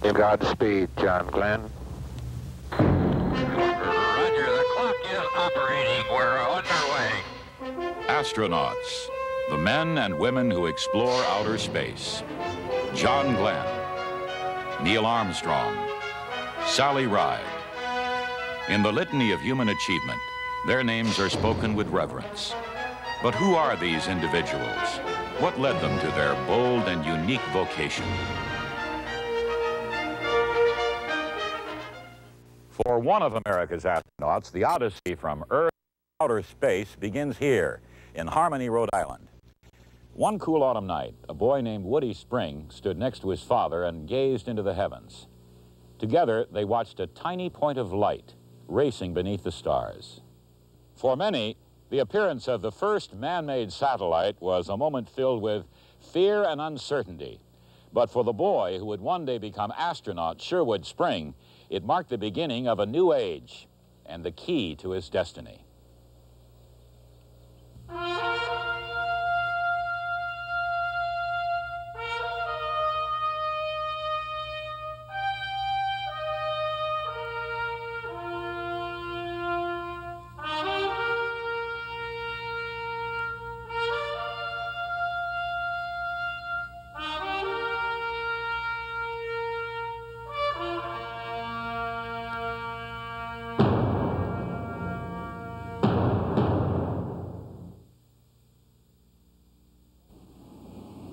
Godspeed, John Glenn. Roger, the clock is operating. We're underway. Astronauts, the men and women who explore outer space. John Glenn, Neil Armstrong, Sally Ride. In the litany of human achievement, their names are spoken with reverence. But who are these individuals? What led them to their bold and unique vocation? For one of America's astronauts, the odyssey from Earth to outer space begins here in Harmony, Rhode Island. One cool autumn night, a boy named Woody Spring stood next to his father and gazed into the heavens. Together, they watched a tiny point of light racing beneath the stars. For many, the appearance of the first man-made satellite was a moment filled with fear and uncertainty. But for the boy who would one day become astronaut Sherwood Spring, it marked the beginning of a new age and the key to his destiny.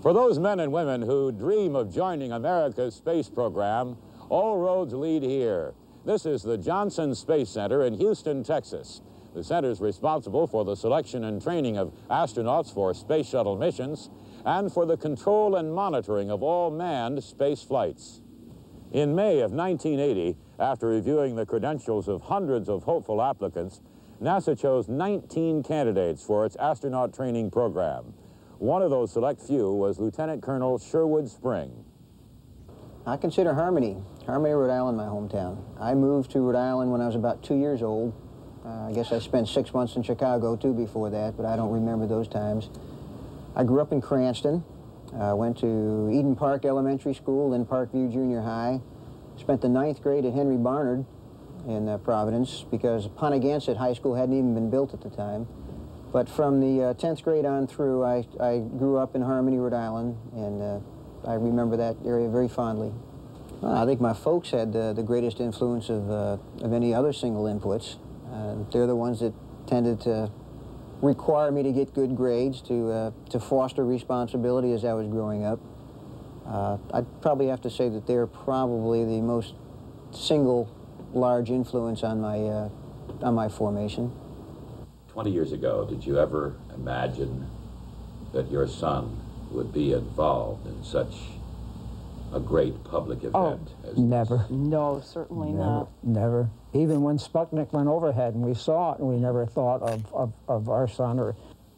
For those men and women who dream of joining America's space program, all roads lead here. This is the Johnson Space Center in Houston, Texas. The center is responsible for the selection and training of astronauts for space shuttle missions and for the control and monitoring of all manned space flights. In May of 1980, after reviewing the credentials of hundreds of hopeful applicants, NASA chose 19 candidates for its astronaut training program. One of those select few was Lieutenant Colonel Sherwood Spring. I consider Harmony, Rhode Island, my hometown. I moved to Rhode Island when I was about 2 years old. I guess I spent 6 months in Chicago, too, before that, but I don't remember those times. I grew up in Cranston, went to Eden Park Elementary School, then Parkview Junior High. Spent the 9th grade at Henry Barnard in Providence because Ponagansett High School hadn't even been built at the time. But from the 10th grade on through, I grew up in Harmony, Rhode Island, and I remember that area very fondly. I think my folks had the greatest influence of any other single inputs. They're the ones that tended to require me to get good grades, to foster responsibility as I was growing up. I'd probably have to say that they're probably the most single large influence on my formation. 20 years ago, did you ever imagine that your son would be involved in such a great public event as never. this? No, certainly not. Never. Even when Sputnik went overhead and we saw it, we never thought of our son or...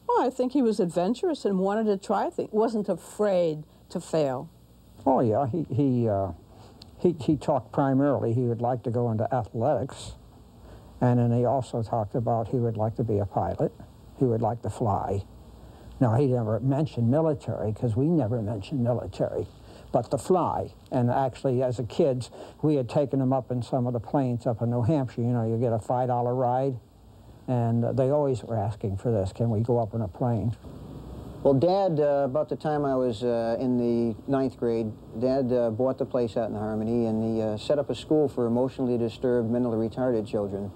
Well, I think he was adventurous and wanted to try things, wasn't afraid to fail. Oh, yeah, he talked primarily he would like to go into athletics. And then he also talked about he would like to be a pilot. He would like to fly. Now, he never mentioned military, because we never mentioned military, but to fly. And actually, as a kid, we had taken him up in some of the planes up in New Hampshire. You know, you get a $5 ride, and they always were asking for this, can we go up in a plane? Well, Dad, about the time I was in the 9th grade, Dad bought the place out in Harmony, and he set up a school for emotionally disturbed, mentally retarded children.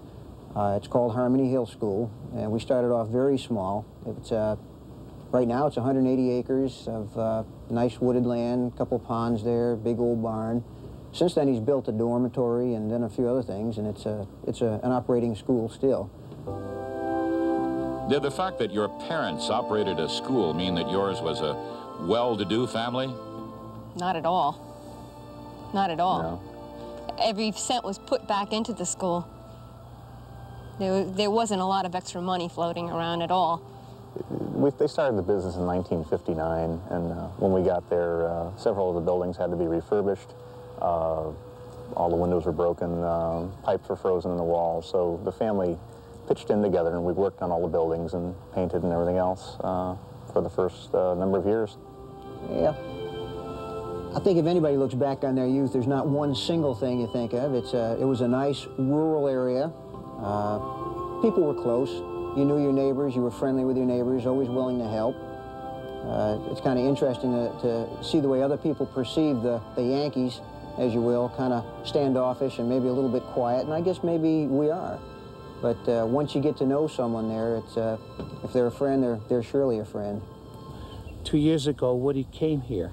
It's called Harmony Hill School, and we started off very small. It's, right now it's 180 acres of nice wooded land, a couple ponds there, big old barn. Since then he's built a dormitory and then a few other things, and it's an operating school still. Did the fact that your parents operated a school mean that yours was a well-to-do family? Not at all. Not at all. No. Every cent was put back into the school. There wasn't a lot of extra money floating around at all. They started the business in 1959, and when we got there, several of the buildings had to be refurbished. All the windows were broken, pipes were frozen in the walls, so the family pitched in together, and we worked on all the buildings and painted and everything else for the first number of years. Yeah. I think if anybody looks back on their youth, there's not one single thing you think of. It was a nice rural area. People were close. You knew your neighbors. You were friendly with your neighbors, always willing to help. It's kind of interesting to see the way other people perceive the Yankees, as you will, kind of standoffish and maybe a little bit quiet, and I guess maybe we are. But once you get to know someone there, if they're a friend, they're surely a friend. 2 years ago, Woody came here.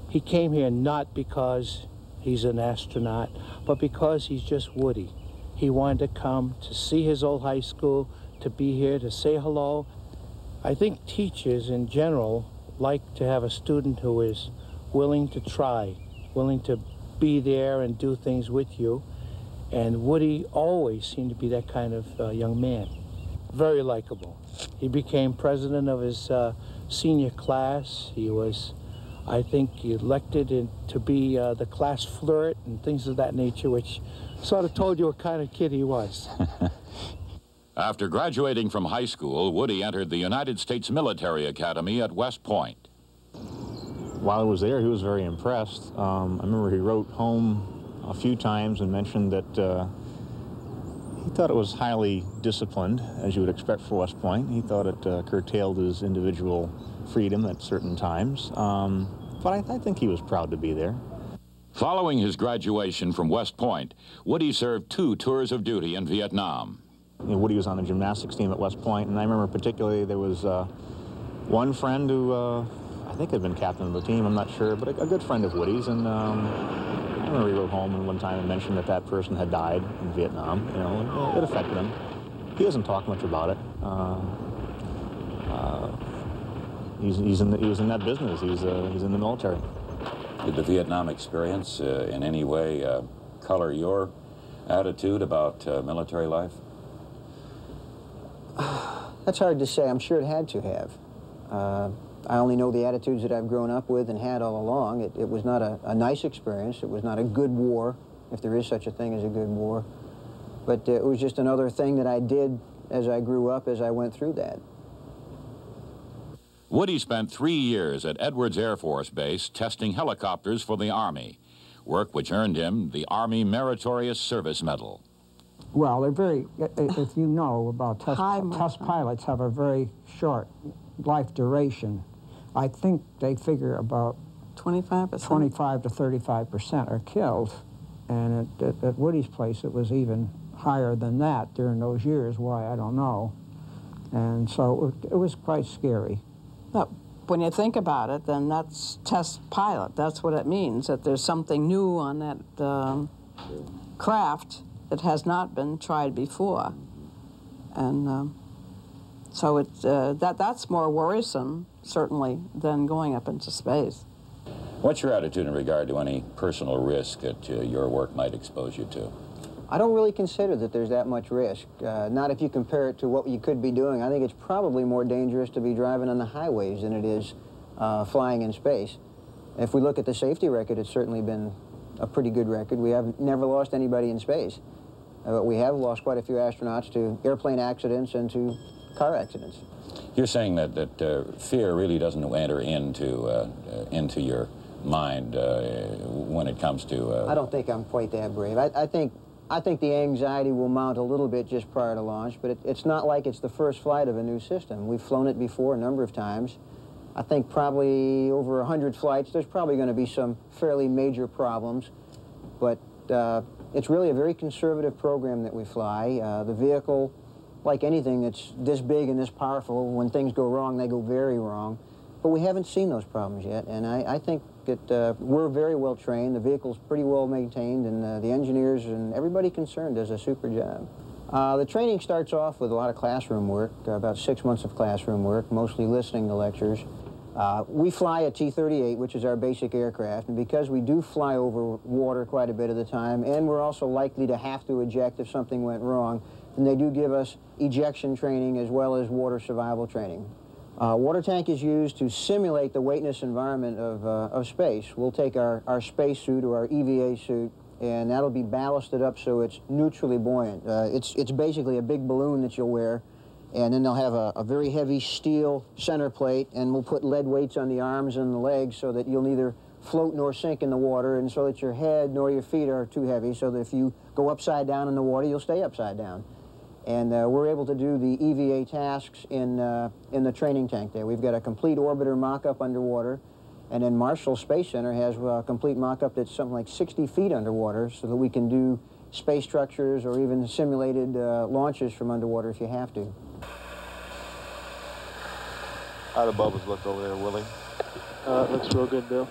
He came here not because he's an astronaut, but because he's just Woody. He wanted to come to see his old high school, to be here, to say hello. I think teachers in general like to have a student who is willing to try, willing to be there and do things with you. And Woody always seemed to be that kind of young man. Very likable. He became president of his senior class. He was, I think, elected to be the class flirt and things of that nature, which sort of told you what kind of kid he was. After graduating from high school, Woody entered the United States Military Academy at West Point. While I was there, he was very impressed. I remember he wrote home a few times and mentioned that he thought it was highly disciplined, as you would expect for West Point. He thought it curtailed his individual freedom at certain times. But I think he was proud to be there. Following his graduation from West Point, Woody served 2 tours of duty in Vietnam. You know, Woody was on the gymnastics team at West Point, and I remember particularly there was one friend who I think had been captain of the team, I'm not sure, but a good friend of Woody's, and I remember he wrote home and one time and mentioned that that person had died in Vietnam, you know, and it affected him. He doesn't talk much about it. He was in that business. He's in the military. Did the Vietnam experience in any way color your attitude about military life? That's hard to say. I'm sure it had to have. I only know the attitudes that I've grown up with and had all along. It was not a nice experience. It was not a good war, if there is such a thing as a good war. But it was just another thing that I did as I grew up, as I went through that. Woody spent 3 years at Edwards Air Force Base testing helicopters for the Army, work which earned him the Army Meritorious Service Medal. Well, they're very, if you know about test pilots have a very short life duration. I think they figure about 25%? 25 to 35% are killed. And at Woody's place, it was even higher than that during those years. Why, I don't know. And so it was quite scary. But when you think about it, then that's test pilot. That's what it means, that there's something new on that craft that has not been tried before. And so that's more worrisome, certainly, than going up into space. What's your attitude in regard to any personal risk that your work might expose you to? I don't really consider that there's that much risk. Not if you compare it to what you could be doing. I think it's probably more dangerous to be driving on the highways than it is flying in space. If we look at the safety record, it's certainly been a pretty good record. We have never lost anybody in space. But we have lost quite a few astronauts to airplane accidents and to car accidents. You're saying that fear really doesn't enter into your mind when it comes to... I don't think I'm quite that brave. I think the anxiety will mount a little bit just prior to launch, but it's not like it's the first flight of a new system. We've flown it before a number of times. I think probably over 100 flights, there's probably going to be some fairly major problems, but it's really a very conservative program that we fly. The vehicle, like anything that's this big and this powerful, when things go wrong, they go very wrong. But we haven't seen those problems yet, and I think that we're very well trained, the vehicle's pretty well maintained, and the engineers and everybody concerned does a super job. The training starts off with a lot of classroom work, about 6 months of classroom work, mostly listening to lectures. We fly a T-38, which is our basic aircraft, and because we do fly over water quite a bit of the time, and we're also likely to have to eject if something went wrong, then they do give us ejection training as well as water survival training. Water tank is used to simulate the weightless environment of space. We'll take our space suit or our EVA suit, and that'll be ballasted up so it's neutrally buoyant. It's basically a big balloon that you'll wear, and then they'll have a very heavy steel center plate, and we'll put lead weights on the arms and the legs so that you'll neither float nor sink in the water, and so that your head nor your feet are too heavy, so that if you go upside down in the water, you'll stay upside down. And we're able to do the EVA tasks in the training tank there. We've got a complete orbiter mock-up underwater, and then Marshall Space Center has a complete mock-up that's something like 60 feet underwater, so that we can do space structures or even simulated launches from underwater if you have to. How do bubbles look over there, Willie? It looks real good, Bill.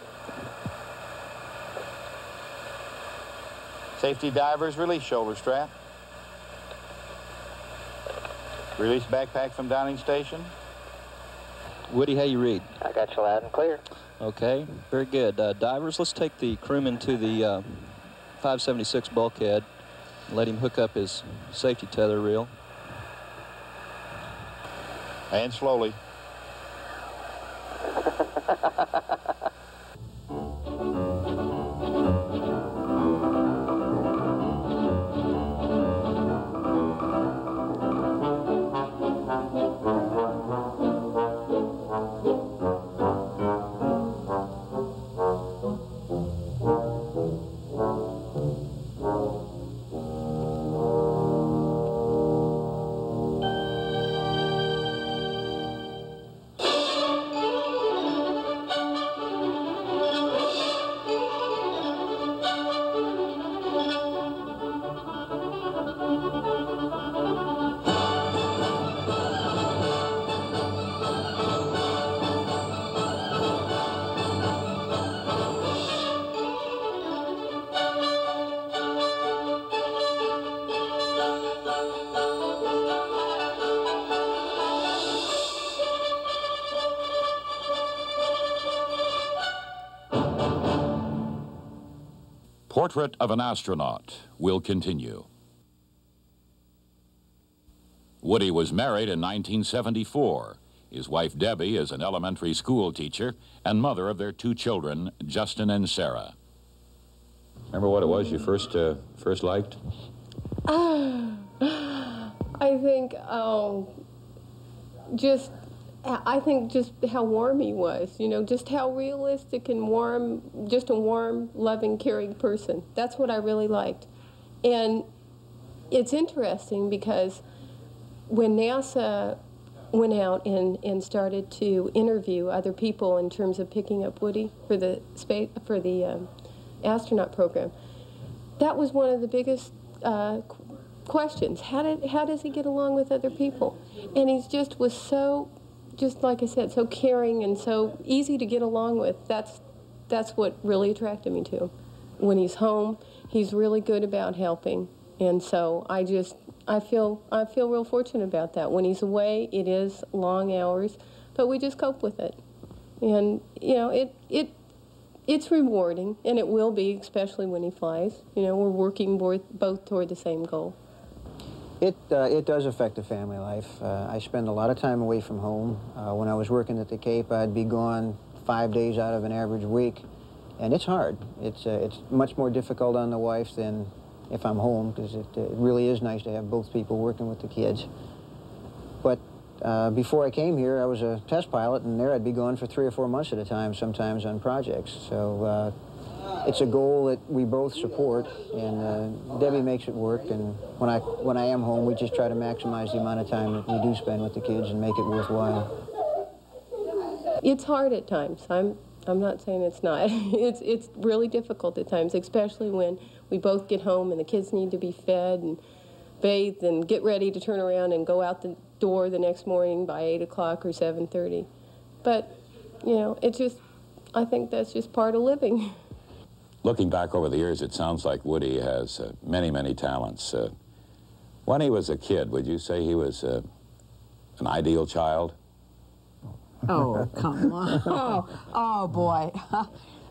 Safety divers, release shoulder strap. Release backpack from docking station. Woody, how you read? I got you loud and clear. Okay, very good. Divers, let's take the crewman to the 576 bulkhead and let him hook up his safety tether reel. And slowly. Portrait of an Astronaut will continue. Woody was married in 1974. His wife Debbie is an elementary school teacher and mother of their 2 children, Justin and Sarah. Remember what it was you first liked? I think just how warm he was, you know, just how realistic and warm, just a warm, loving, caring person. That's what I really liked. And it's interesting because when NASA went out and started to interview other people in terms of picking up Woody for the astronaut program, that was one of the biggest questions. How does he get along with other people? And he just was so, just like I said, so caring and so easy to get along with. That's what really attracted me to him. When he's home, he's really good about helping, and so I feel real fortunate about that. When he's away, it is long hours, but we just cope with it, and you know it's rewarding, and it will be, especially when he flies. You know, we're working both toward the same goal. It does affect the family life. I spend a lot of time away from home. When I was working at the Cape, I'd be gone 5 days out of an average week, and it's hard. It's much more difficult on the wife than if I'm home, because it really is nice to have both people working with the kids. But before I came here, I was a test pilot, and there I'd be gone for 3 or 4 months at a time, sometimes on projects. So it's a goal that we both support, and Debbie makes it work. And when I am home, we just try to maximize the amount of time that we do spend with the kids and make it worthwhile. It's hard at times. I'm not saying it's not. It's really difficult at times, especially when we both get home and the kids need to be fed and bathed and get ready to turn around and go out the door the next morning by 8 o'clock or 7:30. But, you know, I think that's just part of living. Looking back over the years, it sounds like Woody has many, many talents. When he was a kid, would you say he was an ideal child? Oh, come on. Oh boy.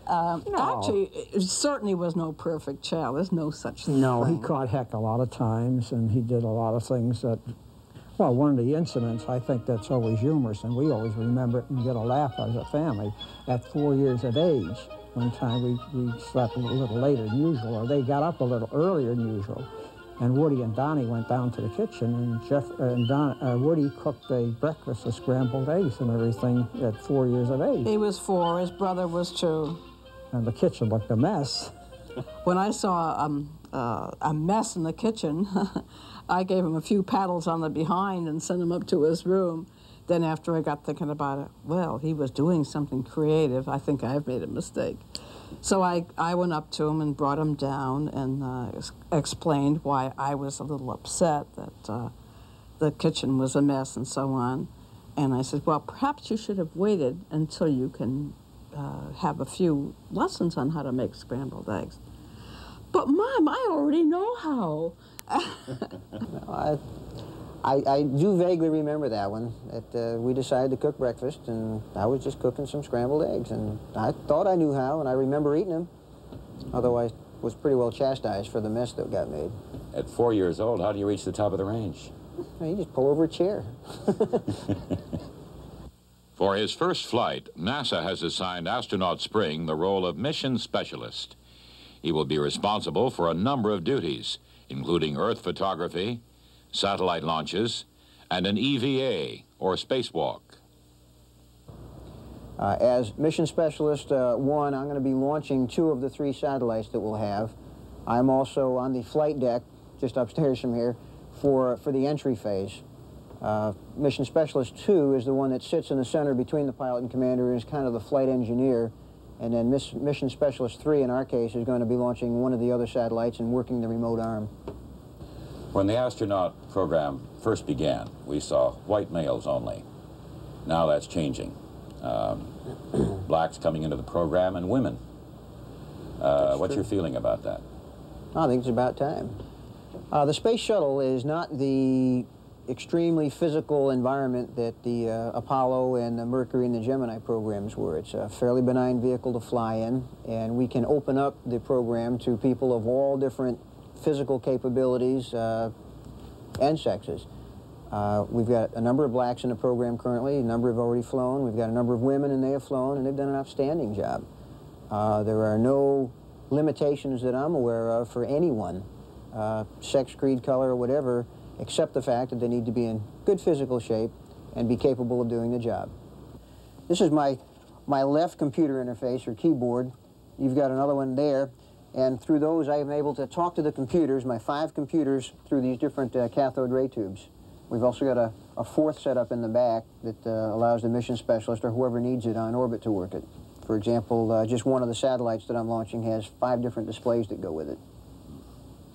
Actually, it certainly was no perfect child. There's no such thing. No, he caught heck a lot of times, and he did a lot of things that, well, one of the incidents, I think that's always humorous, and we always remember it and get a laugh as a family. At 4 years of age, one time we slept a little later than usual, or they got up a little earlier than usual. And Woody and Donnie went down to the kitchen, and Woody cooked a breakfast of scrambled eggs and everything at 4 years of age. He was 4, his brother was 2. and the kitchen looked a mess. When I saw a mess in the kitchen, I gave him a few paddles on the behind and sent him up to his room. Then after I got thinking about it, well, he was doing something creative. I think I've made a mistake. So I went up to him and brought him down and explained why I was a little upset that the kitchen was a mess and so on. And I said, well, perhaps you should have waited until you can have a few lessons on how to make scrambled eggs. But Mom, I already know how. I do vaguely remember that one, that we decided to cook breakfast, and I was just cooking some scrambled eggs, and I thought I knew how, and I remember eating them, although I was pretty well chastised for the mess that got made. At 4 years old, how do you reach the top of the range? You just pull over a chair. For his first flight, NASA has assigned astronaut Spring the role of mission specialist. He will be responsible for a number of duties, including Earth photography, satellite launches, and an EVA, or spacewalk. As mission specialist 1, I'm going to be launching 2 of the 3 satellites that we'll have. I'm also on the flight deck, just upstairs from here, for the entry phase. Mission Specialist 2 is the one that sits in the center between the pilot and commander and is kind of the flight engineer. And then Mission Specialist 3, in our case, is going to be launching one of the other satellites and working the remote arm. When the astronaut program first began, we saw white males only. Now that's changing. Blacks coming into the program and women. What's your feeling about that? I think it's about time. The space shuttle is not the extremely physical environment that the Apollo and the Mercury and the Gemini programs were. It's a fairly benign vehicle to fly in, and we can open up the program to people of all different physical capabilities and sexes. We've got a number of blacks in the program currently, a number have already flown. We've got a number of women, and they have flown, and they've done an outstanding job. There are no limitations that I'm aware of for anyone, sex, creed, color, or whatever, except the fact that they need to be in good physical shape and be capable of doing the job. This is my left computer interface, or keyboard. You've got another one there, and through those I am able to talk to the computers, my 5 computers, through these different cathode ray tubes. We've also got a 4th set up in the back that allows the mission specialist or whoever needs it on orbit to work it. For example, just one of the satellites that I'm launching has 5 different displays that go with it.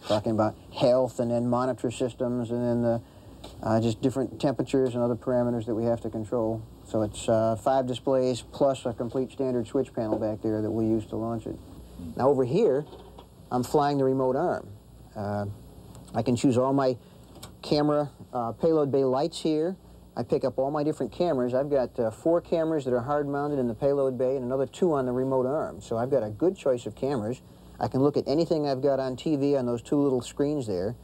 Talking about health, and then monitor systems, and then just different temperatures and other parameters that we have to control. So it's 5 displays plus a complete standard switch panel back there that we'll use to launch it. Now over here, I'm flying the remote arm. I can choose all my camera payload bay lights here. I pick up all my different cameras. I've got 4 cameras that are hard mounted in the payload bay and another 2 on the remote arm. So I've got a good choice of cameras. I can look at anything I've got on TV on those 2 little screens there.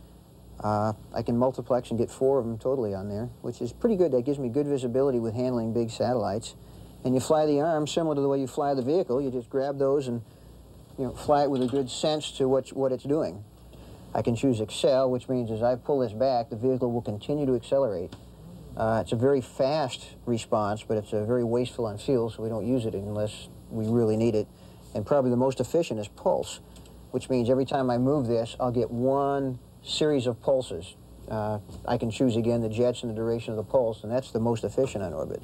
I can multiplex and get 4 of them totally on there, which is pretty good. That gives me good visibility with handling big satellites. And you fly the arm similar to the way you fly the vehicle. You just grab those and fly it with a good sense to what it's doing. I can choose Accel, which means as I pull this back, the vehicle will continue to accelerate. It's a very fast response, but it's very wasteful on fuel, so we don't use it unless we really need it. And probably the most efficient is pulse, which means every time I move this, I'll get 1 series of pulses. I can choose again the jets and the duration of the pulse, and that's the most efficient on orbit.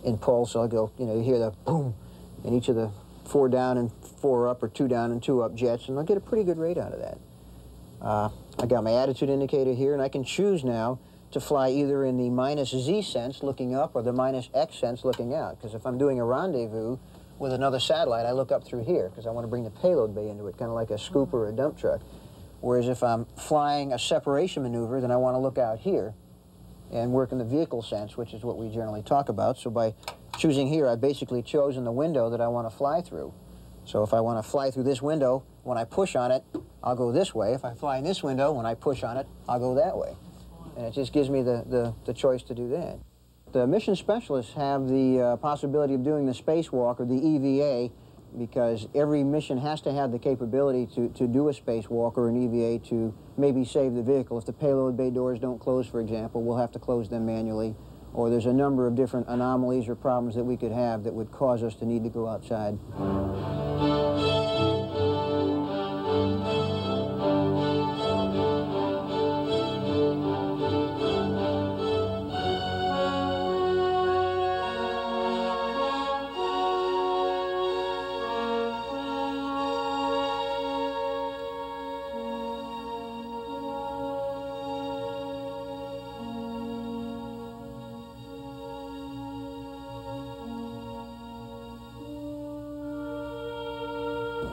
In pulse, I'll go, you hear the boom in each of the 4 down and 4 up, or 2 down and 2 up jets, and I'll get a pretty good rate out of that. I got my attitude indicator here, and I can choose now to fly either in the -Z sense, looking up, or the -X sense, looking out. Because if I'm doing a rendezvous with another satellite, I look up through here, because I want to bring the payload bay into it, kind of like a scoop or a dump truck. Whereas if I'm flying a separation maneuver, then I want to look out here and work in the vehicle sense, which is what we generally talk about. So by choosing here, I've basically chosen the window that I want to fly through. So if I want to fly through this window, when I push on it, I'll go this way. If I fly in this window, when I push on it, I'll go that way. And it just gives me the choice to do that. The mission specialists have the possibility of doing the spacewalk, or the EVA, because every mission has to have the capability to do a spacewalk or an EVA to maybe save the vehicle. If the payload bay doors don't close, for example, we'll have to close them manually. Or there's a number of different anomalies or problems that we could have that would cause us to need to go outside.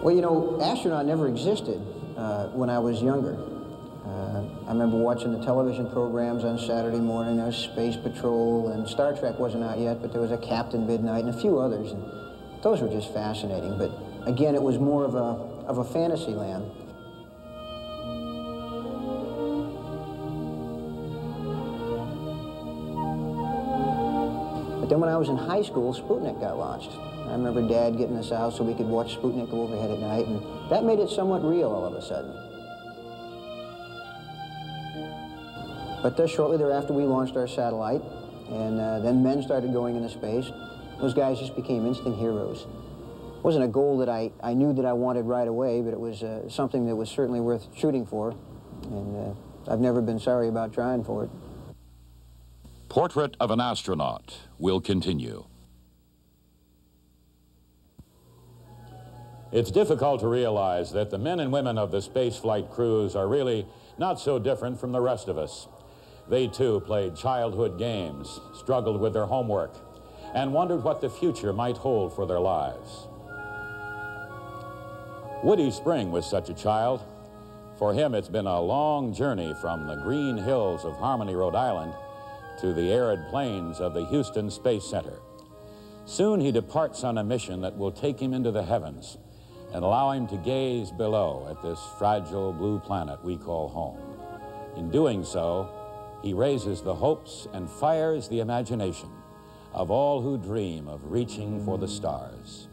Well, you know, astronaut never existed when I was younger. I remember watching the television programs on Saturday morning. There was Space Patrol, and Star Trek wasn't out yet, but there was a Captain Midnight and a few others, and those were just fascinating. But again, it was more of a fantasy land. But then when I was in high school, Sputnik got launched. I remember Dad getting us out so we could watch Sputnik go overhead at night, and that made it somewhat real all of a sudden. But shortly thereafter, we launched our satellite, and then men started going into space. Those guys just became instant heroes. It wasn't a goal that I knew that I wanted right away, but it was something that was certainly worth shooting for, and I've never been sorry about trying for it. Portrait of an Astronaut will continue. It's difficult to realize that the men and women of the spaceflight crews are really not so different from the rest of us. They too played childhood games, struggled with their homework, and wondered what the future might hold for their lives. Woody Spring was such a child. For him, it's been a long journey from the green hills of Harmony, Rhode Island, to the arid plains of the Houston Space Center. Soon he departs on a mission that will take him into the heavens and allow him to gaze below at this fragile blue planet we call home. In doing so, he raises the hopes and fires the imagination of all who dream of reaching for the stars.